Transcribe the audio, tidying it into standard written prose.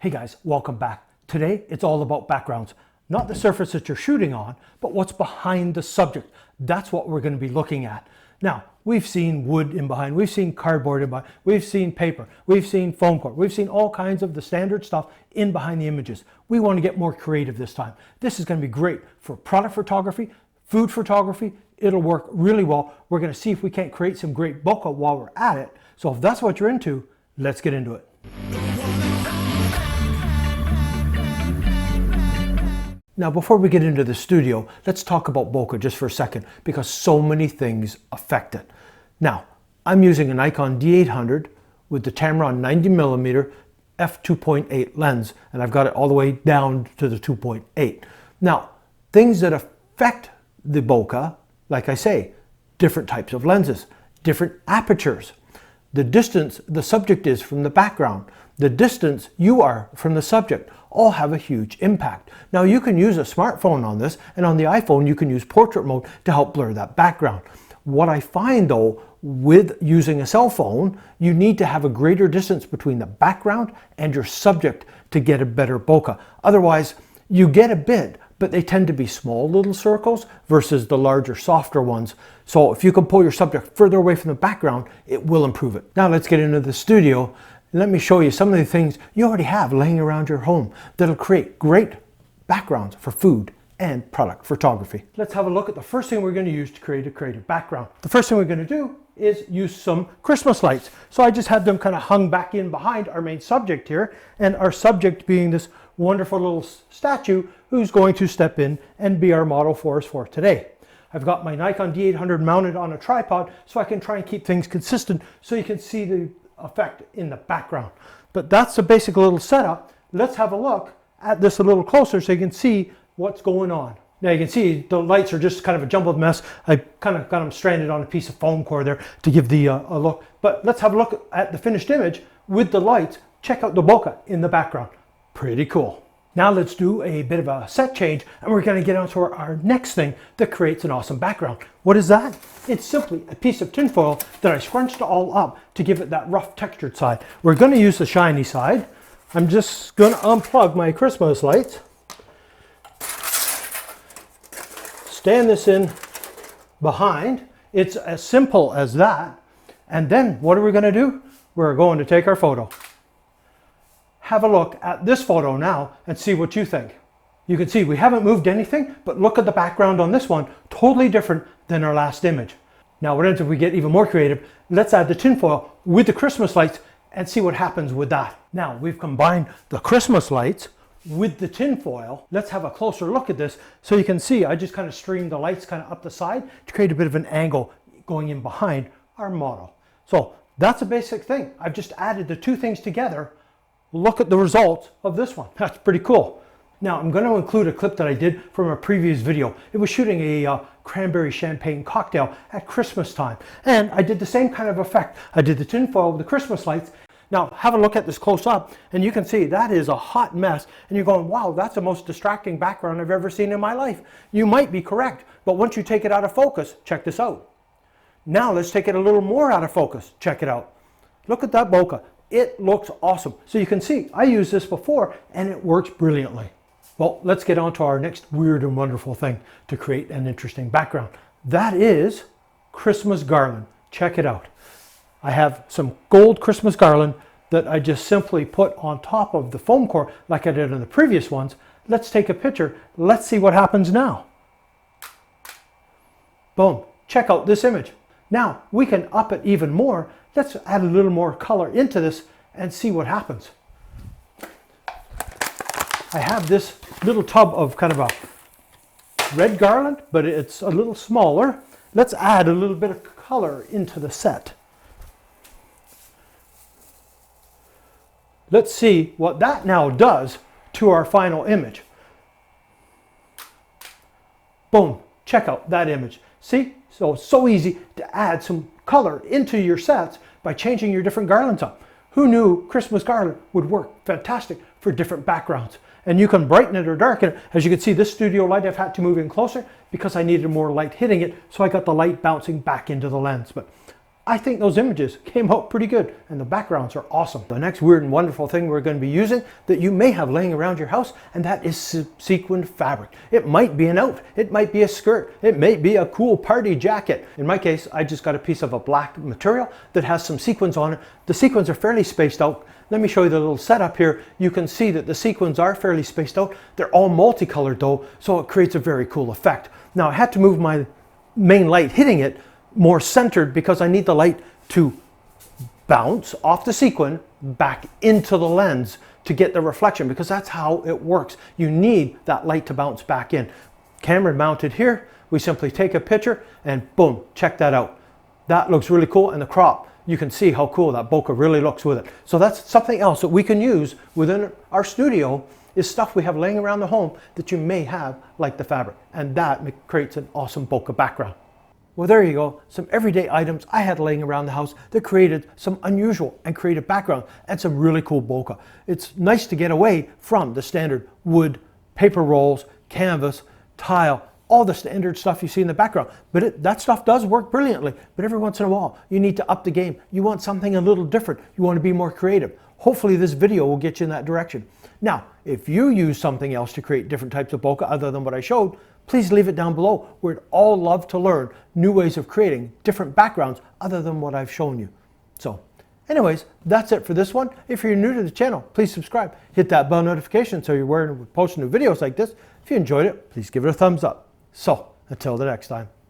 Hey guys, welcome back. Today it's all about backgrounds. Not the surface that you're shooting on, but what's behind the subject. That's what we're going to be looking at. Now, we've seen wood in behind, we've seen cardboard in behind, we've seen paper, we've seen foam core, we've seen all kinds of the standard stuff in behind the images. We want to get more creative this time. This is going to be great for product photography, food photography. It'll work really well. We're going to see if we can't create some great bokeh while we're at it. So if that's what you're into, let's get into it. Now, before we get into the studio, let's talk about bokeh just for a second, because so many things affect it. Now, I'm using a Nikon D800 with the Tamron 90mm f2.8 lens, and I've got it all the way down to the 2.8. Now, things that affect the bokeh, like I say, different types of lenses, different apertures, the distance the subject is from the background, the distance you are from the subject, all have a huge impact. Now you can use a smartphone on this, and on the iPhone you can use portrait mode to help blur that background. What I find though, with using a cell phone, you need to have a greater distance between the background and your subject to get a better bokeh. Otherwise, you get a bit, but they tend to be small little circles versus the larger, softer ones. So if you can pull your subject further away from the background, it will improve it. Now let's get into the studio. Let me show you some of the things you already have laying around your home that'll create great backgrounds for food and product photography. Let's have a look at the first thing we're going to use to create a creative background. The first thing we're going to do is use some Christmas lights. So I just had them kind of hung back in behind our main subject here, and our subject being this wonderful little statue who's going to step in and be our model for us for today. I've got my Nikon D800 mounted on a tripod so I can try and keep things consistent so you can see the effect in the background. But that's the basic little setup. Let's have a look at this a little closer so you can see what's going on. Now you can see the lights are just kind of a jumbled mess. I kind of got them stranded on a piece of foam core there to give the a look. But let's have a look at the finished image with the lights. Check out the bokeh in the background. Pretty cool. Now let's do a bit of a set change, and we're going to get on to our next thing that creates an awesome background. What is that? It's simply a piece of tinfoil that I scrunched all up to give it that rough textured side. We're going to use the shiny side. I'm just going to unplug my Christmas lights. Stand this in behind. It's as simple as that. And then what are we going to do? We're going to take our photo. Have a look at this photo now and see what you think. You can see we haven't moved anything, but look at the background on this one, totally different than our last image. Now what happens if we get even more creative? Let's add the tinfoil with the Christmas lights and see what happens with that. Now we've combined the Christmas lights with the tinfoil. Let's have a closer look at this so you can see I just kind of streamed the lights kind of up the side to create a bit of an angle going in behind our model. So that's a basic thing. I've just added the two things together. Look at the results of this one. That's pretty cool. Now I'm going to include a clip that I did from a previous video. It was shooting a cranberry champagne cocktail at Christmas time. And I did the same kind of effect. I did the tinfoil with the Christmas lights. Now have a look at this close up and you can see that is a hot mess. And you're going, wow, that's the most distracting background I've ever seen in my life. You might be correct, but once you take it out of focus, check this out. Now let's take it a little more out of focus. Check it out. Look at that bokeh. It looks awesome. So you can see I used this before and it works brilliantly. Well, let's get on to our next weird and wonderful thing to create an interesting background. That is Christmas garland. Check it out. I have some gold Christmas garland that I just simply put on top of the foam core like I did on the previous ones. Let's take a picture. Let's see what happens now. Boom. Check out this image. Now we can up it even more. Let's add a little more color into this and see what happens. I have this little tub of kind of a red garland, but it's a little smaller. Let's add a little bit of color into the set. Let's see what that now does to our final image. Boom, check out that image. See? So easy to add some color into your sets by changing your different garlands up. Who knew Christmas garland would work fantastic for different backgrounds? And you can brighten it or darken it. As you can see, this studio light I've had to move in closer because I needed more light hitting it, so I got the light bouncing back into the lens. But I think those images came out pretty good and the backgrounds are awesome. The next weird and wonderful thing we're going to be using that you may have laying around your house, and that is sequin fabric. It might be an outfit, it might be a skirt, it may be a cool party jacket. In my case, I just got a piece of a black material that has some sequins on it. The sequins are fairly spaced out. Let me show you the little setup here. You can see that the sequins are fairly spaced out. They're all multicolored though, so it creates a very cool effect. Now I had to move my main light hitting it more centered because I need the light to bounce off the sequin back into the lens to get the reflection, because that's how it works. You need that light to bounce back in. Camera mounted here, we simply take a picture and boom, check that out. That looks really cool, and the crop, you can see how cool that bokeh really looks with it. So that's something else that we can use within our studio, is stuff we have laying around the home that you may have, like the fabric, and that creates an awesome bokeh background. Well, there you go, some everyday items I had laying around the house that created some unusual and creative background and some really cool bokeh. It's nice to get away from the standard wood, paper rolls, canvas, tile, all the standard stuff you see in the background. But that stuff does work brilliantly, but every once in a while you need to up the game. You want something a little different. You want to be more creative. Hopefully this video will get you in that direction. Now, if you use something else to create different types of bokeh other than what I showed, please leave it down below. We'd all love to learn new ways of creating different backgrounds other than what I've shown you. So anyways, that's it for this one. If you're new to the channel, please subscribe. Hit that bell notification so you're aware when we post new videos like this. If you enjoyed it, please give it a thumbs up. So until the next time.